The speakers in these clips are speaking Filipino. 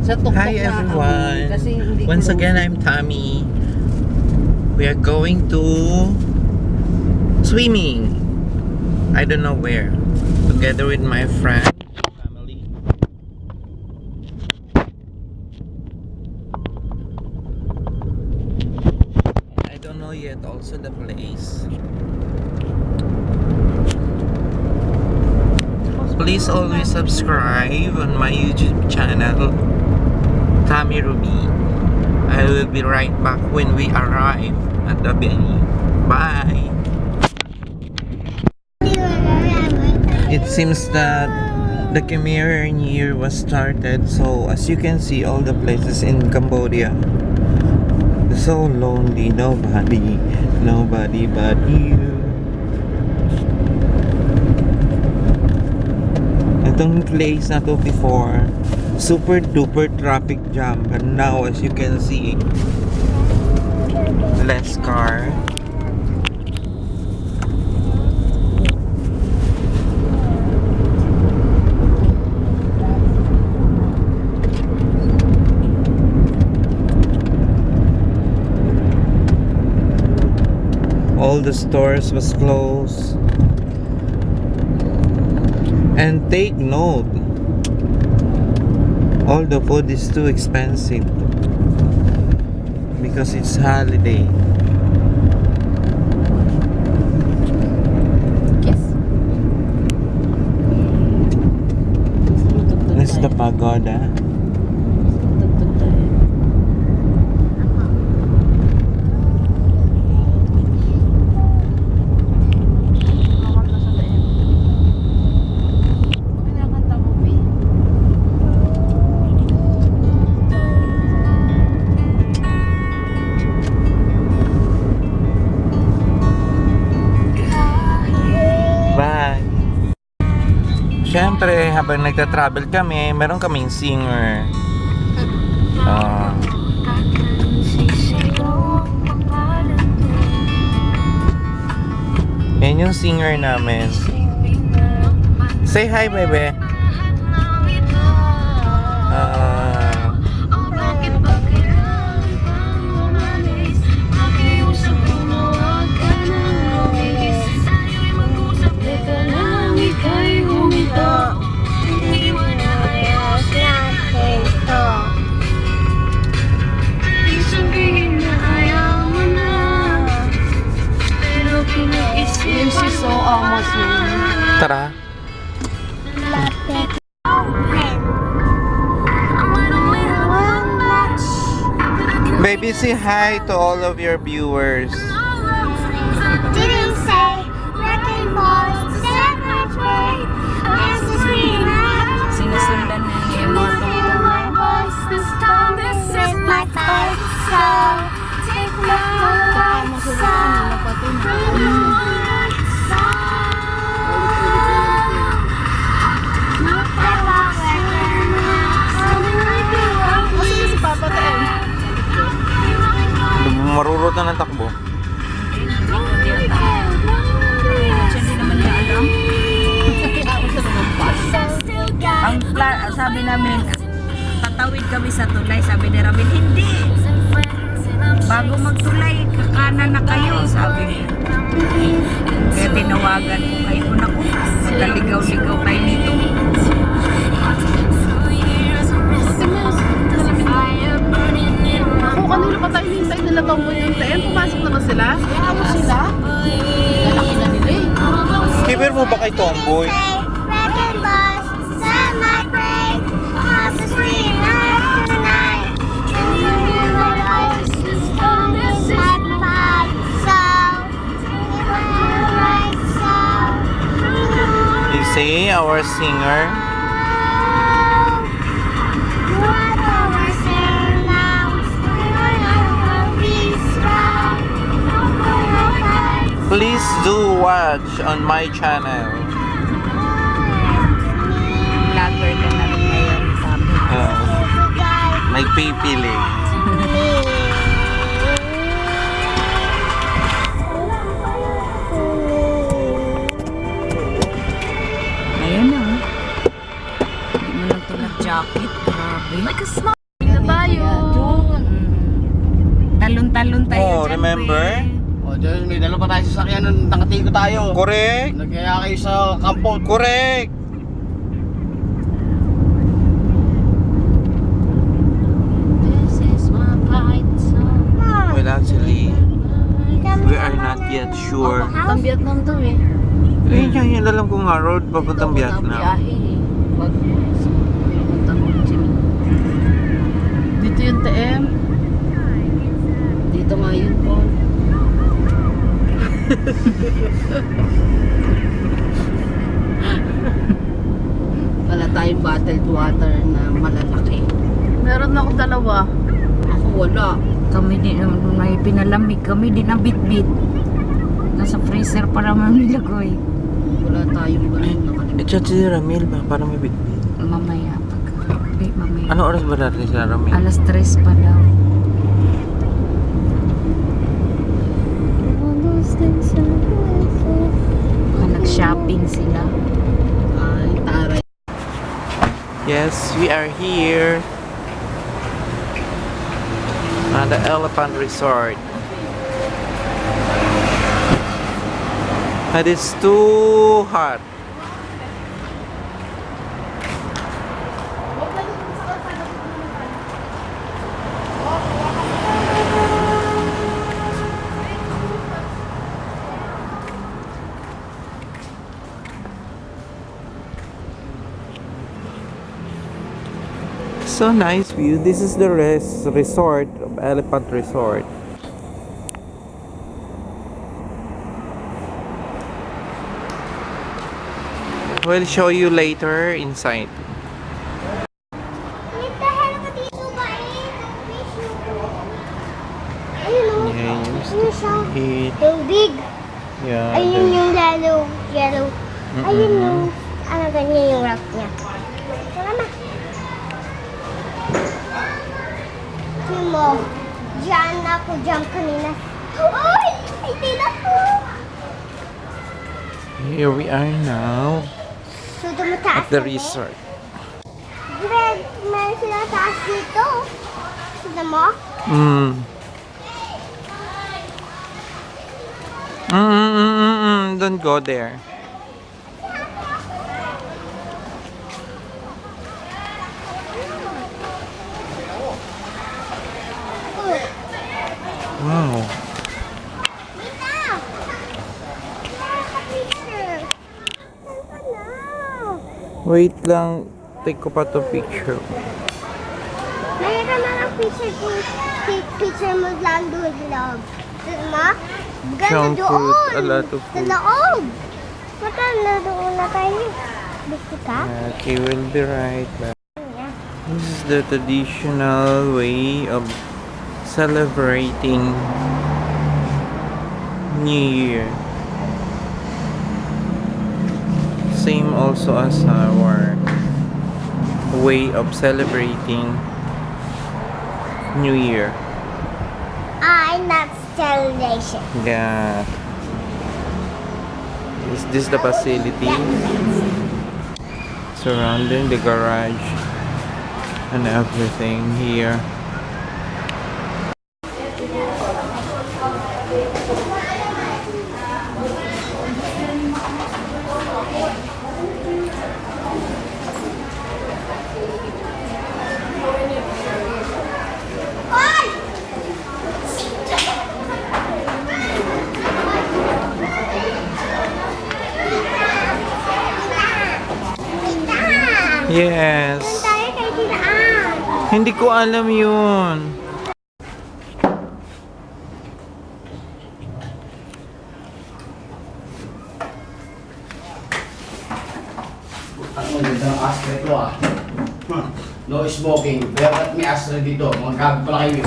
Sa tuktok Hi na everyone. kasi hindi Once close. again, I'm Tommy. We are going to swimming. I don't know where. Together with my friend, family. I don't know yet also the place. Please always subscribe on my YouTube channel, Tommy Ruby. I will be right back when we arrive at the venue. Bye! It seems that the Khmer New Year was started, so as you can see, all the places in Cambodia, so lonely, nobody but you. Itong place na to before, super duper traffic jam, but now as you can see, less car. All the stores was closed. And take note, all the food is too expensive because it's holiday. Yes. This is the pagoda. Siyempre, habang nagta-travel kami, meron kaming singer. Yan yung singer namin. Say hi, bebe. Tara. Baby, say hi to all of your viewers. Didn't say wrecking balls, set my way, as the screen Sinusundan na niya yung mga feel my voice, this time this is my time. So take my heart, so Marurot na ng takbo. Hindi naman niya alam. Ang sabi namin, tatawid kami sa tulay. Sabi ni Ramin, hindi. Bago magtulay, kakanan na kayo, sabi niya. Kaya tinawagan ko kayo. Naku, magkaligaw-ligaw kayo nito. Ako, kanina pa tayo hintay nila tomboy yung teen. Pumasok na ba sila? Kaya mo sila? Lalaki na nila eh. Kiber mo ba kay Tomboy? wrecking balls, set my way, as the screen after the night. And you hear my voice, this time this is my time. So take my right, so You see, our singer. Please do watch on my channel. Vlogger ka na rin ngayon, sabi. Nagpipili. Ayan na. Hindi mo lang ito nag-jacket. Liit, grabe. Na tayo. Doon. Talon-talon tayo Oh, dyan, remember? O, Diyos, may dalawa pa tayo sa sakyan nung nakatigo tayo. Correct. Nagkaya kayo sa kampo. Correct. This is my fight song. Well, actually, we are not yet sure. Papuntang Vietnam to eh. Yun alam ko nga, road papuntang Dito, wala Vietnam. biyahe eh. Wag papuntang Ho Chi Minh. Dito yung TM. Dito nga yun, Paul. Wala tayong bottled water na malalaki. Meron ako dalawa. Ako wala. Kami din, may pinalamig kami din ang bit-bit. Nasa freezer pa naman nilagay. Wala tayong ganun nakalimutan. Chat si Ramil ba? Parang may bitbit. Mamaya mamaya. Ano oras ba dati si Ramil? Alas 3 pa daw. Baka nag-shopping sila. Ay, taray. Yes, we are here at the Elephant Resort. And it's too hot. So nice view. This is the resort of Elephant Resort. We'll show you later inside. Wait the hell ka dito ba eh? Ayun o. Yeah, you used Ayun to siya. eat. Yung big. Yeah. Ayun yung yellow. Ayun Mm-mm. yung, ano ganyan yung rock niya. Tama. Tingnan mo. Diyan ako jump kanina. Ay! Ay, tinak ko! Here we are now So, dumataas at the kami. resort. Greg, meron silang taas dito. Tignan mo. Don't go there. Wow. Dito! Picture. Saan ka na? Wait lang. Take ko pa to picture. Mayroon mga picture mo lang doon sa loob. Tignan mo. Ganda Junk doon. food, a lot of Sa food. loob. Maganda doon na tayo. Gusto ka? Okay, we'll be right back. Yeah. This is the traditional way of celebrating New Year. Same also as our way of celebrating New Year. I'm not celebration. Yeah. Is this the facility surrounding the garage and everything here? Yes. Tayo kay Tinaan. Hindi ko alam yun. Ang maganda ng astra ito ah. No smoking. Pero ba't may astra dito? Mga gabi pala kayo.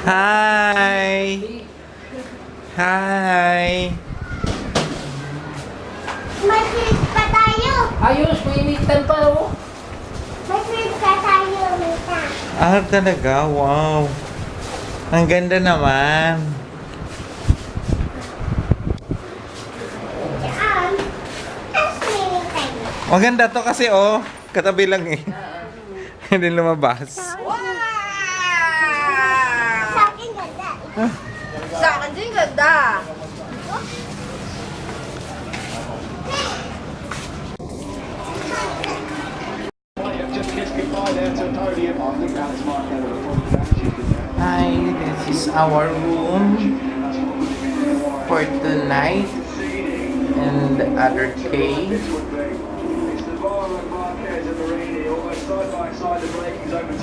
Hi. Hi! May trip pa tayo. Ayos, mainitan pa oh. May trip pa tayo, Mita. Ah, talaga? Wow! Ang ganda naman. Swimming tayo. Maganda to kasi oh. Katabi lang eh. Hindi lumabas. Sa akin ganda. Sa akin din ganda. Hi, this is our room for tonight and the other cave.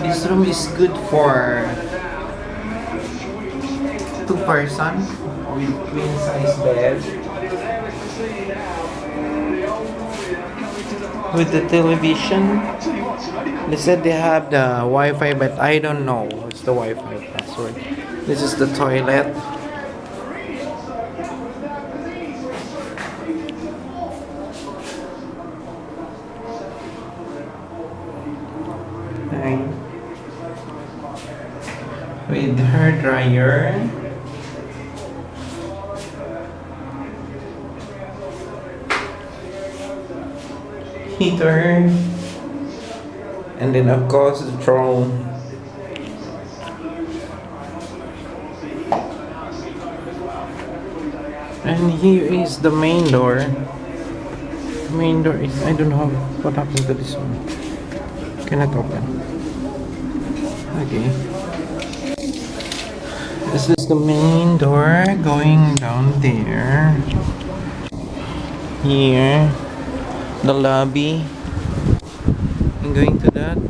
This room is good for 2 persons with queen size bed. With the television. They said they have the Wi-Fi, but I don't know what's the Wi-Fi password. This is the toilet. Hi. With her dryer. Heater. And then of course the throne. And here is the main door. Main door is, I don't know what happened to this one. Cannot open. Okay. This is the main door going down there. Here, the lobby. I'm going to that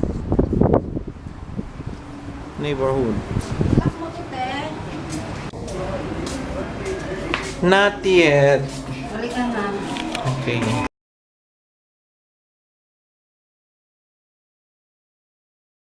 neighborhood. Not yet. Balik ka na. Okay.